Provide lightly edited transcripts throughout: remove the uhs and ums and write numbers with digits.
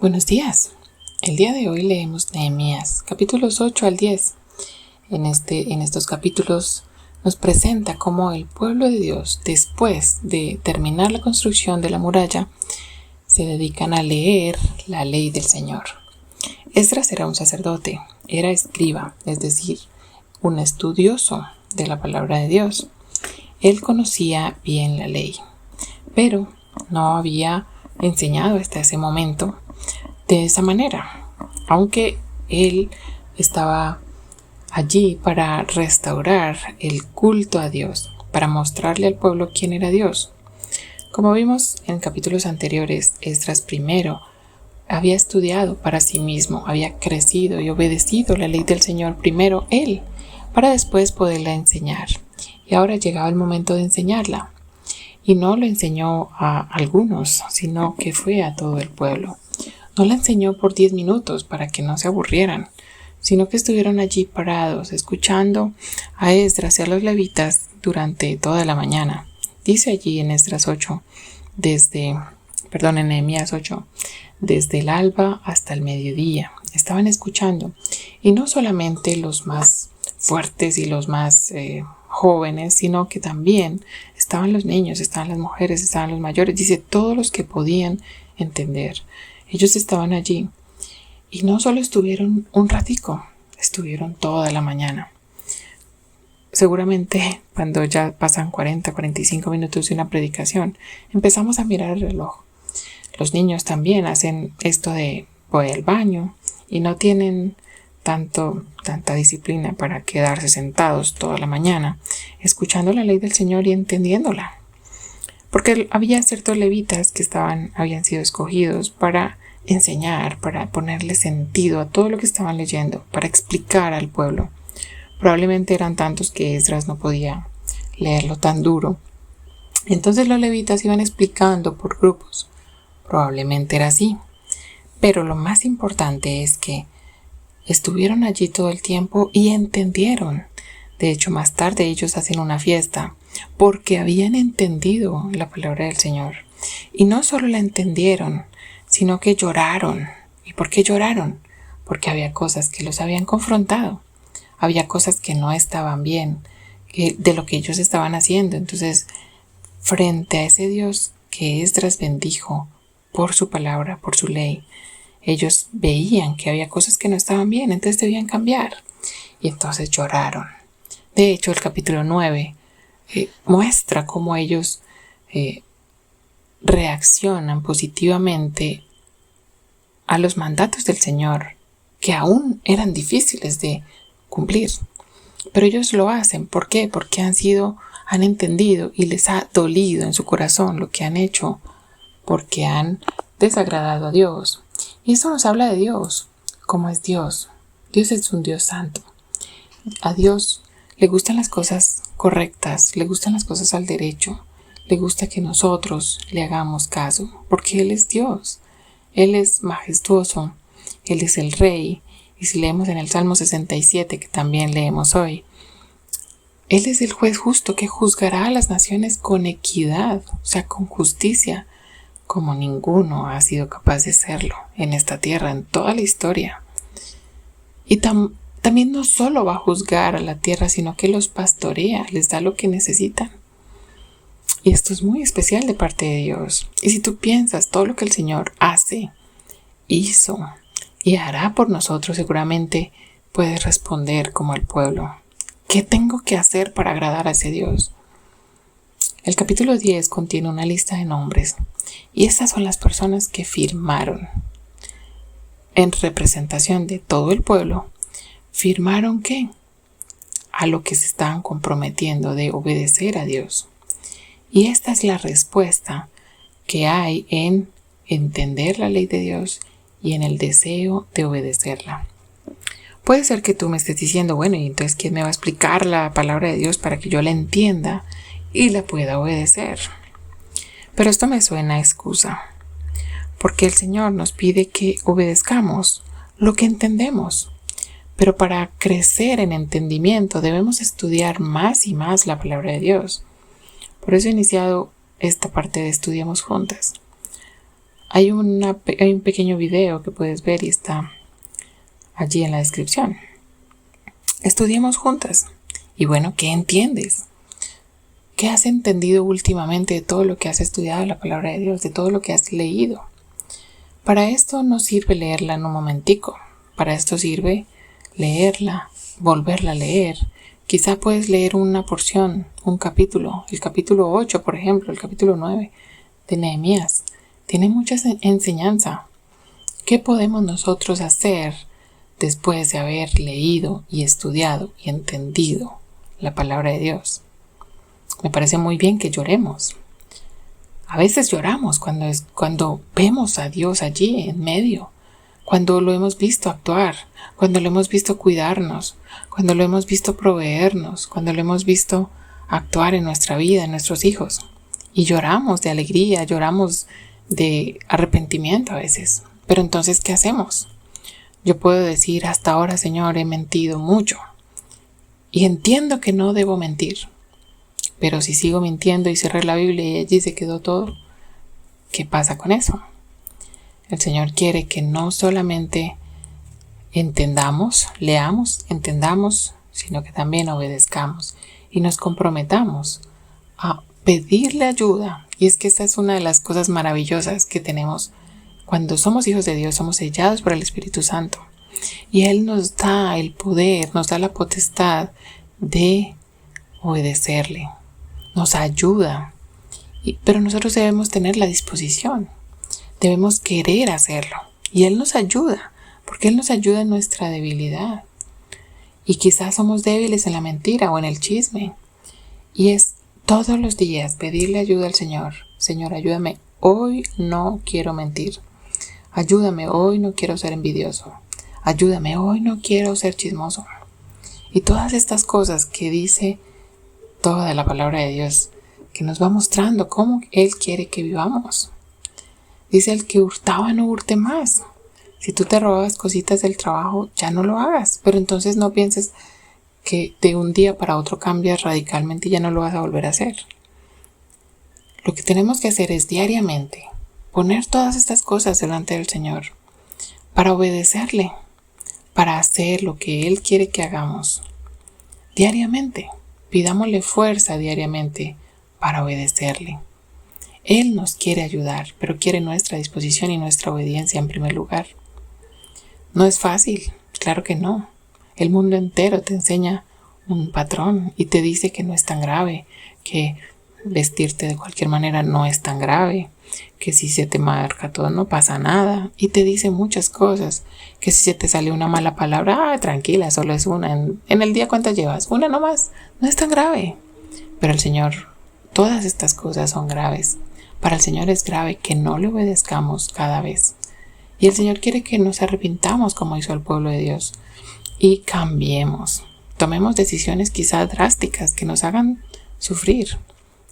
Buenos días. El día de hoy leemos Nehemías, capítulos 8 al 10. En estos capítulos nos presenta cómo el pueblo de Dios, después de terminar la construcción de la muralla, se dedican a leer la ley del Señor. Esdras era un sacerdote, era escriba, es decir, un estudioso de la palabra de Dios. Él conocía bien la ley, pero no había enseñado hasta ese momento de esa manera, aunque él estaba allí para restaurar el culto a Dios, para mostrarle al pueblo quién era Dios. Como vimos en capítulos anteriores, Esdras primero había estudiado para sí mismo, había crecido y obedecido la ley del Señor primero él, para después poderla enseñar. Y ahora llegaba el momento de enseñarla. Y no lo enseñó a algunos, sino que fue a todo el pueblo. No la enseñó por 10 minutos para que no se aburrieran, sino que estuvieron allí parados, escuchando a Esdras y a los levitas durante toda la mañana. Dice allí en Nehemías 8, desde el alba hasta el mediodía. Estaban escuchando, y no solamente los más fuertes y los más jóvenes, sino que también estaban los niños, estaban las mujeres, estaban los mayores. Dice, todos los que podían entender. Ellos estaban allí y no solo estuvieron un ratico, estuvieron toda la mañana. Seguramente cuando ya pasan 45 minutos de una predicación, empezamos a mirar el reloj. Los niños también hacen esto de voy al baño y no tienen tanta disciplina para quedarse sentados toda la mañana, escuchando la ley del Señor y entendiéndola. Porque había ciertos levitas que habían sido escogidos para enseñar, para ponerle sentido a todo lo que estaban leyendo, para explicar al pueblo. Probablemente eran tantos que Esdras no podía leerlo tan duro. Entonces los levitas iban explicando por grupos. Probablemente era así. Pero lo más importante es que estuvieron allí todo el tiempo y entendieron. De hecho, más tarde ellos hacen una fiesta porque habían entendido la palabra del Señor. Y no solo la entendieron, sino que lloraron. ¿Y por qué lloraron? Porque había cosas que los habían confrontado. Había cosas que no estaban bien de lo que ellos estaban haciendo. Entonces, frente a ese Dios que Esdras bendijo por su palabra, por su ley, ellos veían que había cosas que no estaban bien, entonces debían cambiar. Y entonces lloraron. De hecho, el capítulo 9 muestra cómo ellos reaccionan positivamente a los mandatos del Señor, que aún eran difíciles de cumplir. Pero ellos lo hacen. ¿Por qué? Porque han entendido y les ha dolido en su corazón lo que han hecho, porque han desagradado a Dios. Y eso nos habla de Dios. ¿Cómo es Dios? Dios es un Dios santo. A Dios le gustan las cosas correctas, le gustan las cosas al derecho, le gusta que nosotros le hagamos caso, porque Él es Dios. Él es majestuoso, Él es el Rey. Y si leemos en el Salmo 67, que también leemos hoy, Él es el juez justo que juzgará a las naciones con equidad, o sea, con justicia, como ninguno ha sido capaz de serlo en esta tierra, en toda la historia. Y también no solo va a juzgar a la tierra, sino que los pastorea, les da lo que necesitan. Y esto es muy especial de parte de Dios. Y si tú piensas todo lo que el Señor hizo y hará por nosotros, seguramente puedes responder como el pueblo. ¿Qué tengo que hacer para agradar a ese Dios? El capítulo 10 contiene una lista de nombres. Y estas son las personas que firmaron en representación de todo el pueblo. ¿Firmaron qué? A lo que se estaban comprometiendo de obedecer a Dios. Y esta es la respuesta que hay en entender la ley de Dios y en el deseo de obedecerla. Puede ser que tú me estés diciendo, bueno, ¿y entonces quién me va a explicar la palabra de Dios para que yo la entienda y la pueda obedecer? Pero esto me suena a excusa, porque el Señor nos pide que obedezcamos lo que entendemos. Pero para crecer en entendimiento debemos estudiar más y más la palabra de Dios. Por eso he iniciado esta parte de Estudiemos Juntas. Hay un pequeño video que puedes ver y está allí en la descripción. Estudiemos juntas. Y bueno, ¿qué entiendes? ¿Qué has entendido últimamente de todo lo que has estudiado la palabra de Dios, de todo lo que has leído? Para esto no sirve leerla en un momentico. Para esto sirve leerla, volverla a leer. Quizá puedes leer una porción, un capítulo, el capítulo 8, por ejemplo, el capítulo 9 de Nehemías. Tiene mucha enseñanza. ¿Qué podemos nosotros hacer después de haber leído y estudiado y entendido la palabra de Dios? Me parece muy bien que lloremos. A veces lloramos cuando vemos a Dios allí en medio, cuando lo hemos visto actuar, cuando lo hemos visto cuidarnos, cuando lo hemos visto proveernos, cuando lo hemos visto actuar en nuestra vida, en nuestros hijos. Y lloramos de alegría, lloramos de arrepentimiento a veces. Pero entonces, ¿qué hacemos? Yo puedo decir, hasta ahora, Señor, he mentido mucho. Y entiendo que no debo mentir. Pero si sigo mintiendo y cerré la Biblia y allí se quedó todo, ¿qué pasa con eso? El Señor quiere que no solamente entendamos, leamos, entendamos, sino que también obedezcamos y nos comprometamos a pedirle ayuda. Y es que esta es una de las cosas maravillosas que tenemos cuando somos hijos de Dios, somos sellados por el Espíritu Santo. Y Él nos da el poder, nos da la potestad de obedecerle. Nos ayuda, pero nosotros debemos tener la disposición, debemos querer hacerlo y Él nos ayuda, porque Él nos ayuda en nuestra debilidad y quizás somos débiles en la mentira o en el chisme y es todos los días pedirle ayuda al Señor. Señor, ayúdame, hoy no quiero mentir, ayúdame, hoy no quiero ser envidioso, ayúdame, hoy no quiero ser chismoso y todas estas cosas que dice toda la palabra de Dios, que nos va mostrando cómo Él quiere que vivamos. Dice, el que hurtaba no hurte más. Si tú te robabas cositas del trabajo, ya no lo hagas. Pero entonces no pienses que de un día para otro cambias radicalmente y ya no lo vas a volver a hacer. Lo que tenemos que hacer es diariamente poner todas estas cosas delante del Señor para obedecerle, para hacer lo que Él quiere que hagamos diariamente. Pidámosle fuerza diariamente para obedecerle. Él nos quiere ayudar, pero quiere nuestra disposición y nuestra obediencia en primer lugar. No es fácil, claro que no. El mundo entero te enseña un patrón y te dice que no es tan grave, que vestirte de cualquier manera no es tan grave, que si se te marca todo no pasa nada, y te dice muchas cosas, que si se te sale una mala palabra, tranquila, solo es una, en el día ¿cuántas llevas? Una nomás, no es tan grave. Pero el Señor, todas estas cosas son graves. Para el Señor es grave que no le obedezcamos cada vez. Y el Señor quiere que nos arrepintamos como hizo el pueblo de Dios y cambiemos. Tomemos decisiones quizás drásticas que nos hagan sufrir,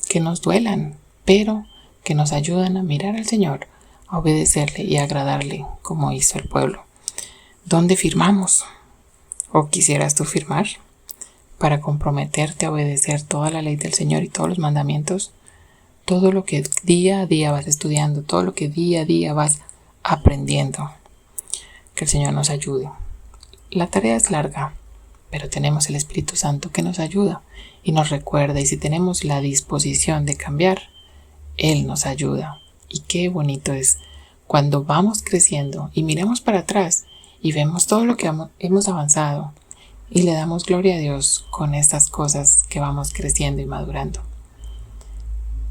que nos duelan, pero que nos ayudan a mirar al Señor, a obedecerle y a agradarle como hizo el pueblo. ¿Dónde firmamos? ¿O quisieras tú firmar para comprometerte a obedecer toda la ley del Señor y todos los mandamientos? Todo lo que día a día vas estudiando, todo lo que día a día vas aprendiendo. Que el Señor nos ayude. La tarea es larga, pero tenemos el Espíritu Santo que nos ayuda y nos recuerda, y si tenemos la disposición de cambiar, Él nos ayuda. Y qué bonito es cuando vamos creciendo y miramos para atrás y vemos todo lo que hemos avanzado y le damos gloria a Dios con estas cosas que vamos creciendo y madurando.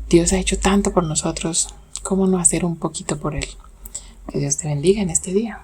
Dios ha hecho tanto por nosotros, ¿cómo no hacer un poquito por Él? Que Dios te bendiga en este día.